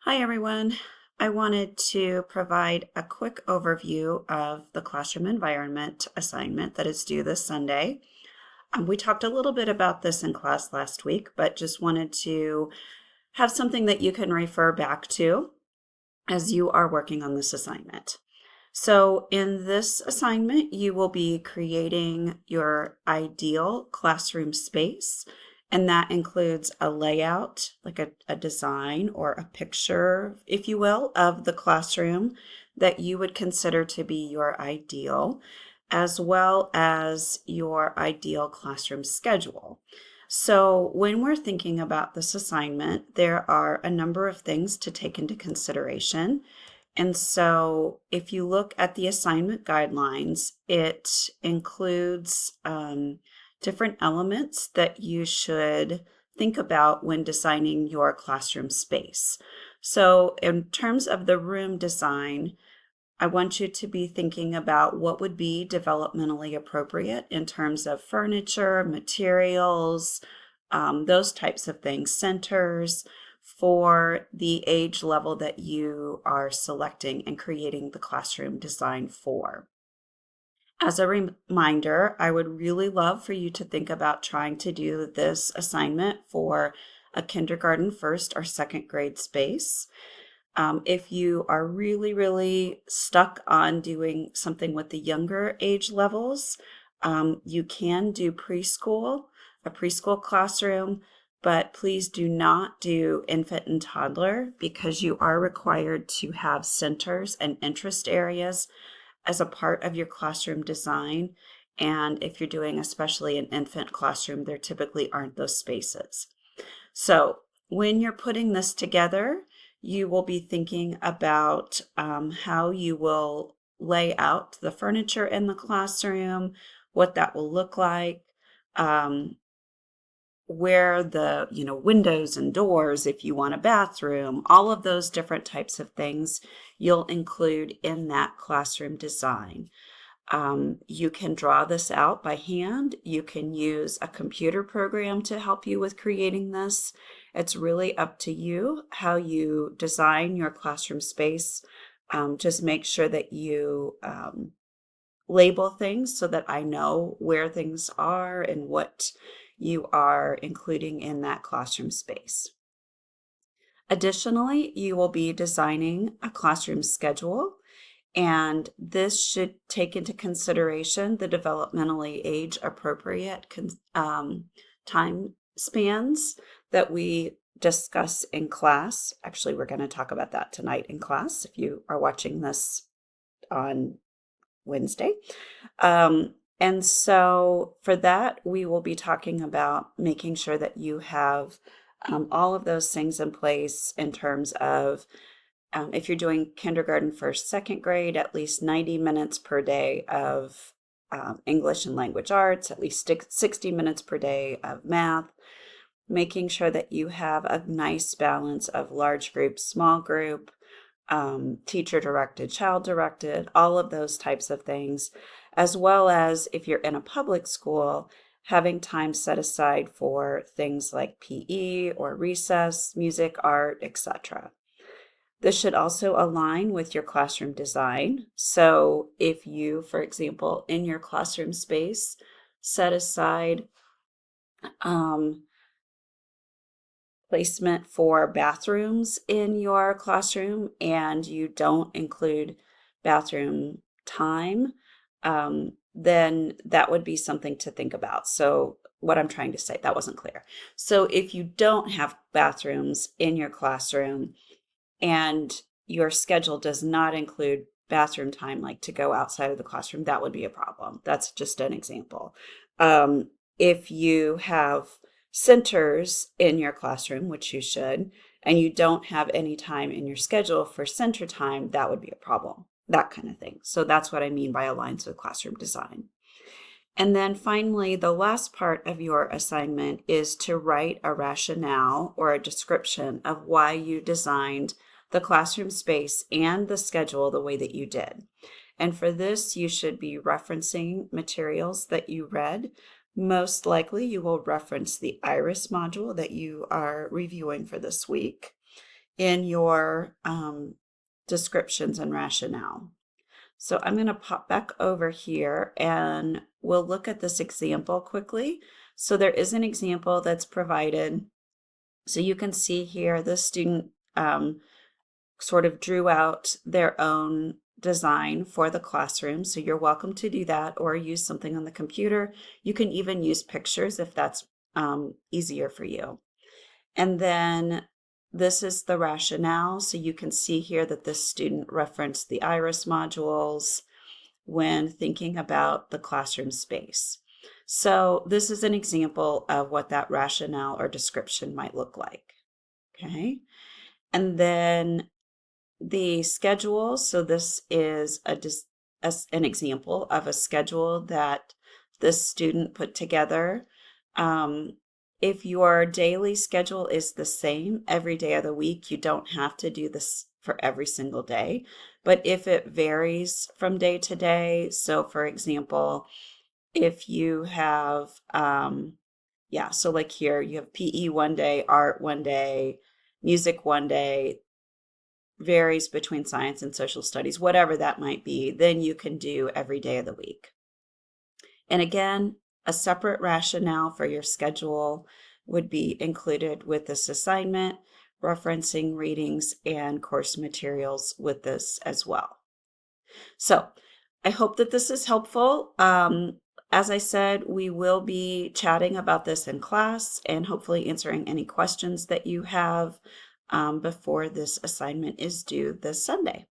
Hi, everyone. I wanted to provide a quick overview of the classroom environment assignment that is due this Sunday. We talked a little bit about this in class last week, but just wanted to have something that you can refer back to as you are working on this assignment. So in this assignment, you will be creating your ideal classroom space, and that includes a layout, like a design or a picture, if you will, of the classroom that you would consider to be your ideal, as well as your ideal classroom schedule. So when we're thinking about this assignment, there are a number of things to take into consideration. And so if you look at the assignment guidelines, it includes different elements that you should think about when designing your classroom space. So in terms of the room design, I want you to be thinking about what would be developmentally appropriate in terms of furniture, materials, those types of things, centers for the age level that you are selecting and creating the classroom design for. As a reminder, I would really love for you to think about trying to do this assignment for a kindergarten first or second grade space. If you are really stuck on doing something with the younger age levels, you can do preschool, a preschool classroom, but please do not do infant and toddler because you are required to have centers and interest areas as a part of your classroom design. And if you're doing especially an infant classroom, there typically aren't those spaces. So when you're putting this together, you will be thinking about how you will lay out the furniture in the classroom, what that will look like, where the windows and doors, if you want a bathroom, all of those different types of things you'll include in that classroom design. You can draw this out by hand. You can use a computer program to help you with creating this. It's really up to you how you design your classroom space. Just make sure that you label things so that I know where things are and what you are including in that classroom space. Additionally, you will be designing a classroom schedule, and this should take into consideration the developmentally age appropriate time spans that we discuss in class. Actually, we're going to talk about that tonight in class if you are watching this on Wednesday. And so for that, we will be talking about making sure that you have all of those things in place in terms of if you're doing kindergarten, first, second grade, at least 90 minutes per day of English and language arts, at least 60 minutes per day of math, making sure that you have a nice balance of large group, small group, teacher directed, child directed, all of those types of things, as well as if you're in a public school, having time set aside for things like PE or recess, music, art, etc. This should also align with your classroom design. So if you, for example, in your classroom space, set aside placement for bathrooms in your classroom and you don't include bathroom time, then that would be something to think about. So what I'm trying to say, that wasn't clear. So if you don't have bathrooms in your classroom and your schedule does not include bathroom time, like to go outside of the classroom, that would be a problem. That's just an example. If you have centers in your classroom, which you should, and you don't have any time in your schedule for center time, that would be a problem, that kind of thing. So that's what I mean by aligns with classroom design. And then finally, the last part of your assignment is to write a rationale or a description of why you designed the classroom space and the schedule the way that you did. And for this, you should be referencing materials that you read. Most likely, you will reference the IRIS module that you are reviewing for this week. in your descriptions and rationale. So I'm going to pop back over here and we'll look at this example quickly. So there is an example that's provided. So you can see here the student sort of drew out their own design for the classroom. So you're welcome to do that or use something on the computer. You can even use pictures if that's easier for you. And then this is the rationale. So you can see here that this student referenced the IRIS modules when thinking about the classroom space. So this is an example of what that rationale or description might look like. Okay. And then the schedule. So this is an example of a schedule that this student put together. If your daily schedule is the same every day of the week, you don't have to do this for every single day. But if it varies from day to day, so for example, if you have, so like here, you have PE one day, art one day, music one day, varies between science and social studies, whatever that might be, then you can do every day of the week. And again, a separate rationale for your schedule would be included with this assignment, referencing readings and course materials with this as well. So I hope that this is helpful. As I said, we will be chatting about this in class and hopefully answering any questions that you have before this assignment is due this Sunday.